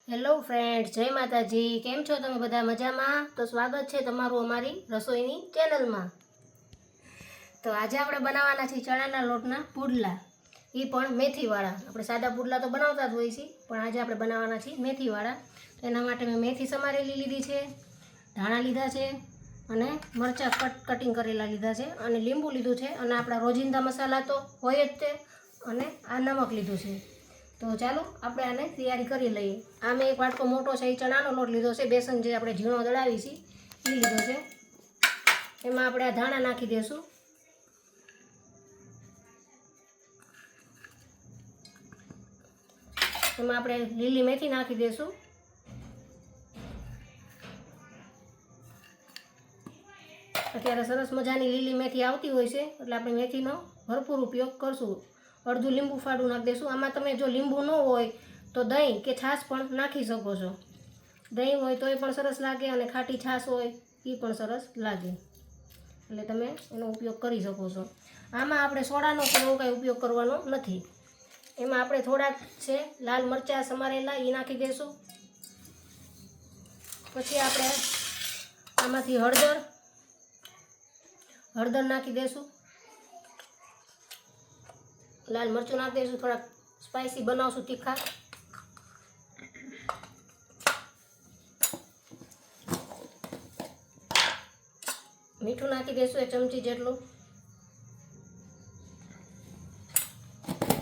Hello friends, જય માતાજી। કેમ છો તમે બધા? મજામાં? તો સ્વાગત છે તમારું અમારી રસોઈની ચેનલમાં। તો આજે આપણે બનાવવાના છીએ ચણાના લોટના પુડલા, એ પણ મેથીવાળા। આપણે સાદા પુડલા તો બનાવતા જ હોય છે, પણ આજે આપણે બનાવવાના છીએ મેથીવાળા। તો એના માટે મેં મેથી સમારેલી લીધી છે, ધાણા લીધા છે, અને મરચાં કટિંગ કરેલા લીધા છે, અને લીંબુ લીધું છે, અને આપણા રોજિંદા મસાલા તો હોય જ તે, અને આ નમક લીધું છે। તો ચાલો આપણે આને તૈયારી કરી લઈએ। આ મેં એક વાટકો મોટો છે એ ચણાનો લોટ લીધો છે, બેસન જે આપણે ઝીણો દળાવી છે એ લીધો છે। એમાં આપણે આ ધાણા નાખી દઈશું, એમાં આપણે લીલી મેથી નાખી દઈશું, અત્યારે સરસ મજાની લીલી મેથી આવતી હોય છે એટલે આપણે મેથીનો ભરપૂર ઉપયોગ કરશું। અડધું લીંબુ ફાડું નાખી દઈશું। આમાં તમે જો લીંબુ ન હોય તો દહીં કે છાશ પણ નાખી શકો છો। દહીં હોય તો એ પણ સરસ લાગે, અને ખાટી છાશ હોય એ પણ સરસ લાગે, એટલે તમે એનો ઉપયોગ કરી શકો છો। આમાં આપણે સોડાનો પણ એવો કાંઈ ઉપયોગ કરવાનો નથી। એમાં આપણે થોડાક છે લાલ મરચાં સમારેલા એ નાખી દઈશું। પછી આપણે આમાંથી હળદર નાખી દઈશું, લાલ મરચું નાખી દઈશું, થોડાક સ્પાઇસી બનાવશું, તીખા। મીઠું નાખી દઈશું 1 ચમચી જેટલું।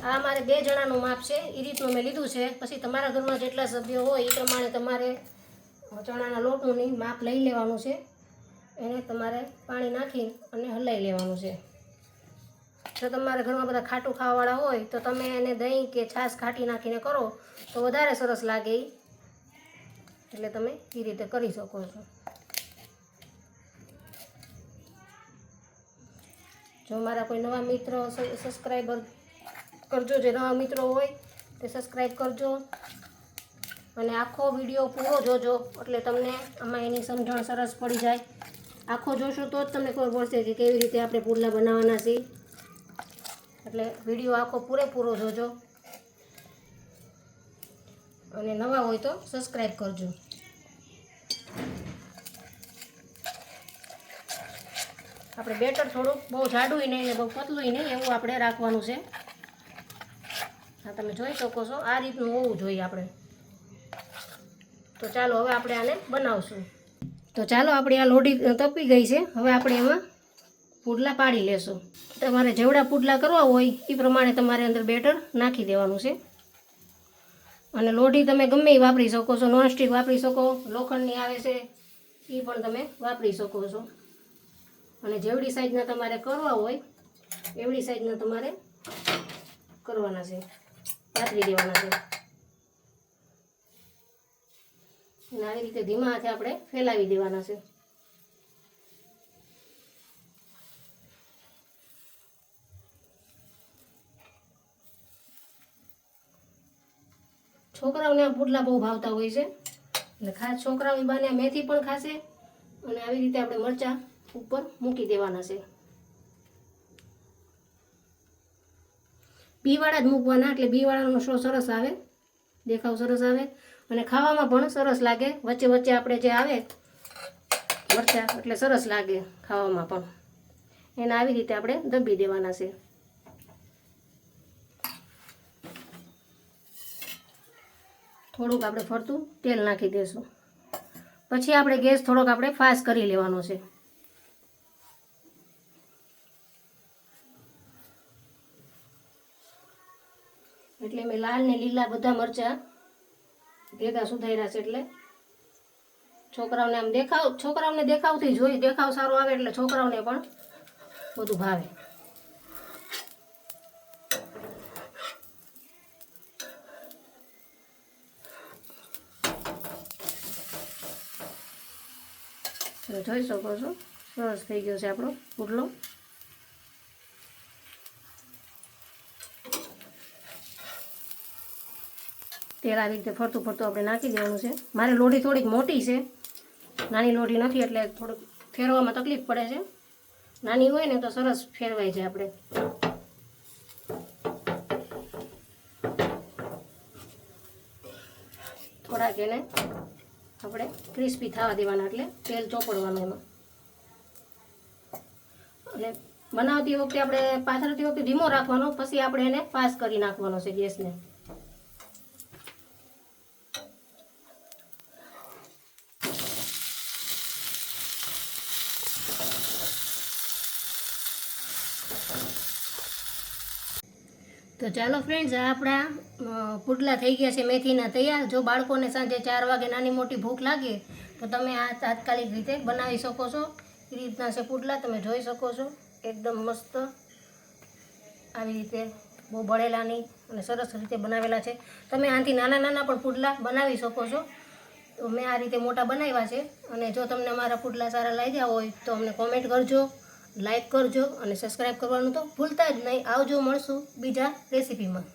આ મારે 2 જણાનું માપ છે એ રીતનું મેં લીધું છે। પછી તમારા ઘરમાં જેટલા સભ્યો હોય એ પ્રમાણે તમારે ચણાના લોટનું માપ લઈ લેવાનું છે। એને તમારે પાણી નાખી અને હલાવી લેવાનું છે। જો તમારા ઘરમાં બધા ખાટું ખાવાવાળા હોય તો તમે એને દહીં કે છાશ ઘાટી નાખીને કરો તો વધારે સરસ લાગે, એટલે તમે એ રીતે કરી શકો છો। જો મારા કોઈ નવા મિત્ર સબસ્ક્રાઈબર કરજો, જે નવા મિત્રો હોય તે સબસ્ક્રાઈબ કરજો, અને આખો વિડીયો પૂરો જોજો, એટલે તમને આમાં એની સમજણ સરસ પડી જાય। આખો જોશો તો જ તમને ખબર પડશે કે કેવી રીતે આપણે પુડલા બનાવવાના છે, એટલે વિડીયો આખો પૂરેપૂરો જોજો, અને નવા હોય તો સબસ્ક્રાઈબ કરજો। આપણે બેટર થોડુંક બહુ જાડુંય નહીં ને બહુ પતલુંય નહીં એવું આપણે રાખવાનું છે। હા, તમે જોઈ શકો છો આ રીતનું હોવું જોઈએ આપણે। તો ચાલો હવે આપણે આને બનાવશું। તો ચાલો આપણે આ લોઢી તપી ગઈ છે, હવે આપણે એમાં પુડલા પાડી લેશું। તમારે જેવડા પુડલા કરવા હોય એ પ્રમાણે તમારે અંદર બેટર નાખી દેવાનું છે, અને લોઢી તમે ગમે એ વાપરી શકો છો, નોનસ્ટિક વાપરી શકો, લોખંડની આવે છે એ પણ તમે વાપરી શકો છો। અને જેવડી સાઈઝના તમારે કરવા હોય એવડી સાઈઝના તમારે કરવાના છે, પાતળી દેવાના છે, અને આવી રીતે ધીમા હાથે આપણે ફેલાવી દેવાના છે। છોકરાઓને આ પુડલા બહુ ભાવતા હોય છે, એટલે ખાસ છોકરાઓ બાને મેથી પણ ખાશે, અને આવી રીતે આપણે મરચાં ઉપર મૂકી દેવાના છે। બીવાળા જ મૂકવાના, એટલે બીવાળાનો શો સરસ આવે, દેખાવ સરસ આવે, અને ખાવામાં પણ સરસ લાગે। વચ્ચે વચ્ચે આપણે જે આવે મરચાં એટલે સરસ લાગે ખાવામાં પણ। એને આવી રીતે આપણે દબી દેવાના છે। થોડુંક આપણે ફરતું તેલ નાખી દઈશું, પછી આપણે ગેસ થોડોક આપણે ફાસ્ટ કરી લેવાનો છે। એટલે મેં લાલ ને લીલા બધા મરચાં ભેગા સુધાર્યા છે, એટલે છોકરાઓને આમ છોકરાઓને દેખાવથી જોઈ, દેખાવ સારો આવે એટલે છોકરાઓને પણ બધું ભાવે। જોઈ શકો છો સરસ થઈ ગયો છે આપણો પુડલો। તેલ આવી રીતે ફરતું ફરતું આપણે નાખી દેવાનું છે। મારે લોઢી થોડીક મોટી છે, નાની લોઢી નથી, એટલે થોડુંક ફેરવામાં તકલીફ પડે છે। નાની હોય ને તો સરસ ફેરવાય છે આપણે। થોડાક એને આપણે ક્રિસ્પી થવા દેવાના, એટલે તેલ ચોપડવાનું એમાં. અને બનાવતી વખતે આપણે પાથરતી વખતે ધીમો રાખવાનો, પછી આપણે એને ફાસ્ટ કરી નાખવાનો છે ગેસને. તો ચાલો ફ્રેન્ડ્સ, આ આપણા પુડલા થઈ ગયા છે મેથીના તૈયાર. જો બાળકોને સાંજે 4 વાગે નાની મોટી ભૂખ લાગે તો તમે આ તાત્કાલિક રીતે બનાવી શકો છો. એ રીતના છે પુડલા, તમે જોઈ શકો છો. એકદમ મસ્ત આવી રીતે, બહુ બળેલા નહીં અને સરસ રીતે બનાવેલા છે. તમે આનાથી નાના નાના પણ પુડલા બનાવી શકો છો. તો મેં આ રીતે મોટા બનાવ્યા છે. અને જો તમને અમારા પુડલા સારા લાગ્યા હોય તો અમને કોમેન્ટ કરજો, લાઈક કરજો અને સબસ્ક્રાઈબ કરવાનું તો ભૂલતા જ નહીં. આવજો, મળશું બીજા રેસીપીમાં.